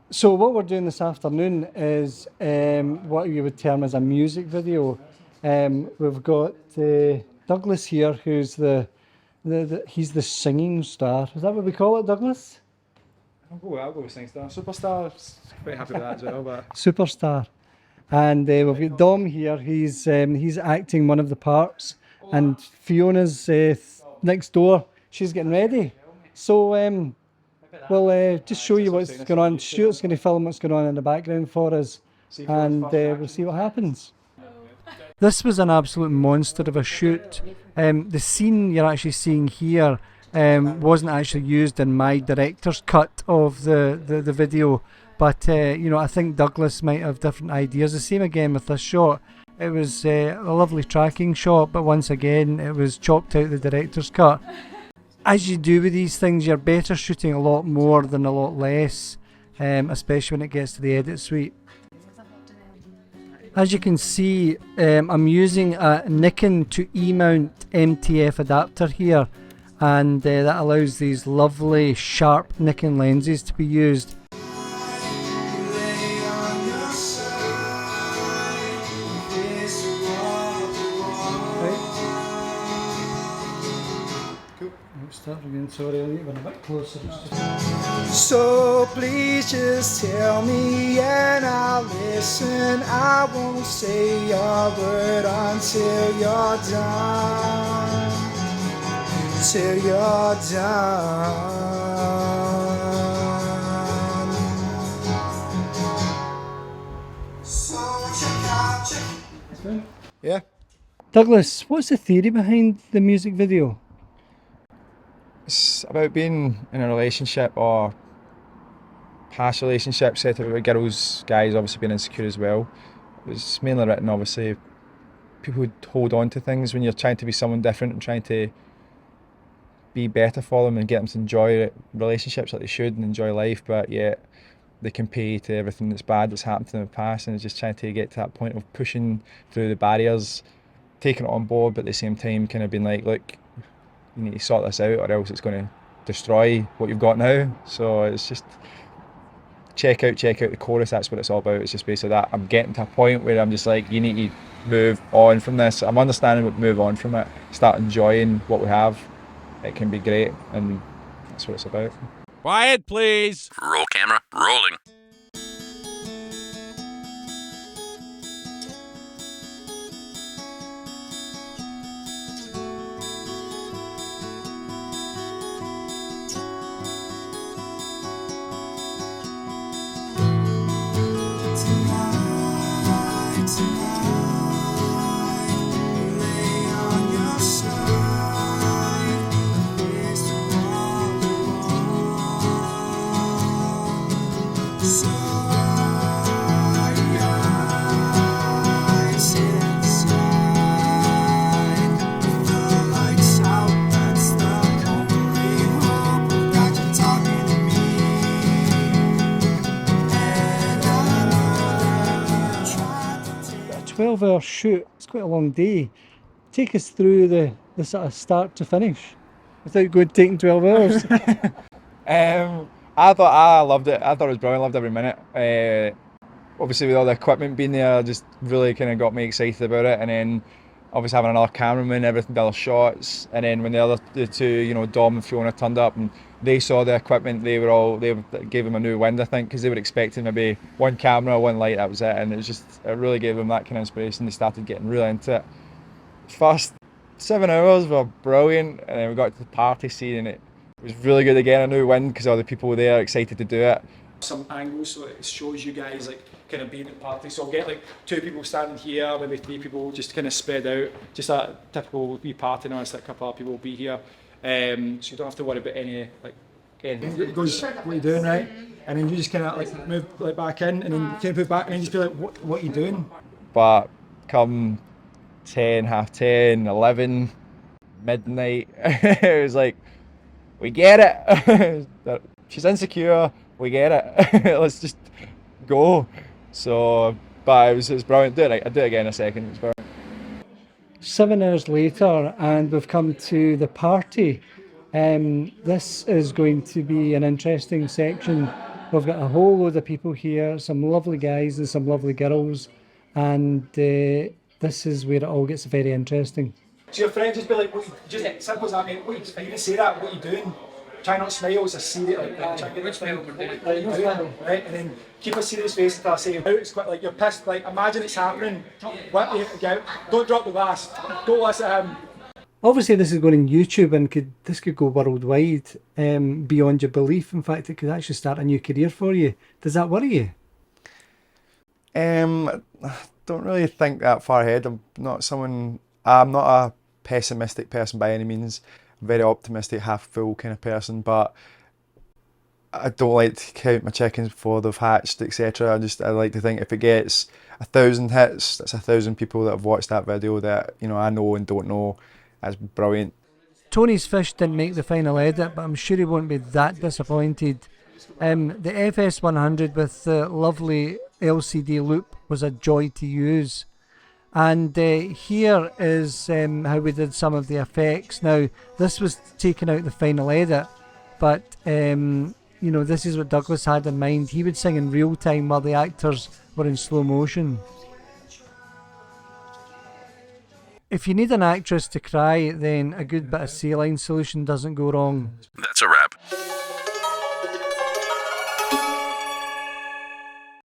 So what we're doing this afternoon is what you would term as a music video. We've got Douglas here, who's he's the singing star. Is that what we call it, Douglas? I'll go with Singstar. Superstar, quite happy with that as well. But Superstar. And we've got Dom here. He's acting one of the parts, and Fiona's next door. She's getting ready. So we'll just show you what's going on. Stuart's going to film what's going on in the background for us, and we'll see what happens. This was an absolute monster of a shoot. The scene you're actually seeing here wasn't actually used in my director's cut of the video, but I think Douglas might have different ideas. The same again with this shot. It was a lovely tracking shot, but once again it was chopped out the director's cut. As you do with these things, you're better shooting a lot more than a lot less, especially when it gets to the edit suite. As you can see, I'm using a Nikon to E-mount MTF adapter here, and that allows these lovely sharp Nikon lenses to be used. Start again, sorry, I need to be a bit closer. So please just tell me and I'll listen. I won't say a word until you're done. Till you're done. yeah, Douglas, what's the theory behind the music video? it's about being in a relationship or past relationships set up with girls, guys obviously being insecure as well. It's mainly written, obviously, people would hold on to things when you're trying to be someone different and trying to be better for them and get them to enjoy relationships like they should and enjoy life, but yet they can pay to everything that's bad that's happened to them in the past, and it's just trying to get to that point of pushing through the barriers, taking it on board, but at the same time kind of being like, look, you need to sort this out or else it's going to destroy what you've got now. So it's just check out the chorus. That's what it's all about. It's just basically that I'm getting to a point where I'm just like, you need to move on from this. I'm understanding what move on from it, start enjoying what we have. It can be great, and that's what it's about. Quiet, please. Roll camera, rolling. A 12-hour shoot, it's quite a long day. Take us through the sort of start to finish without taking 12 hours. I loved it. I thought it was brilliant. I loved every minute. Obviously, with all the equipment being there, just really kind of got me excited about it. And then, obviously, having another cameraman, everything, the other shots. And then when the two, Dom and Fiona turned up and they saw the equipment, they gave them a new wind, I think, because they were expecting maybe one camera, one light, that was it. And it really gave them that kind of inspiration. They started getting really into it. First 7 hours were brilliant, and then we got to the party scene, and it was really good again, a new wind, because all the people were there excited to do it. Some angles so it shows you guys like kind of being at the party. So I'll get like 2 people standing here, maybe 3 people just kind of spread out, just a typical wee party. Now it's like a couple of people will be here, so you don't have to worry about any like anything. It goes, what are you doing, right? And then you just kind of like move like back in, and then you kind of move back, and then just be like, what are you doing? But come 10, half 10, 11, midnight, it was like, we get it. She's insecure, we get it. Let's just go. So, but it was brilliant. I'd do it again in a second. It was brilliant. 7 hours later, and we've come to the party. This is going to be an interesting section We've got a whole load of people here, some lovely guys and some lovely girls, and this is where it all gets very interesting. So your friend just be like, just simple as that, mate. What you even say that, what you doing? Try not to smile, it's a serious, like try and get the smile, right? And then keep a serious face until I say out. It's quite like you're pissed, like imagine it's happening. What you get out. Don't drop the glass. Don't listen to him. Obviously, this is going on YouTube and this could go worldwide, beyond your belief. In fact, it could actually start a new career for you. Does that worry you? I don't really think that far ahead. I'm not a pessimistic person by any means. I'm a very optimistic, half full kind of person, but I don't like to count my chickens before they've hatched, etc. I like to think if it gets 1,000 hits, that's 1,000 people that have watched that video that, you know, I know and don't know. That's brilliant. Tony's fish didn't make the final edit, but I'm sure he won't be that disappointed. The FS100 with the lovely LCD loop was a joy to use. And here is how we did some of the effects. Now, this was taken out the final edit, but you know, this is what Douglas had in mind. He would sing in real time while the actors were in slow motion. If you need an actress to cry, then a good bit of saline solution doesn't go wrong. That's a wrap.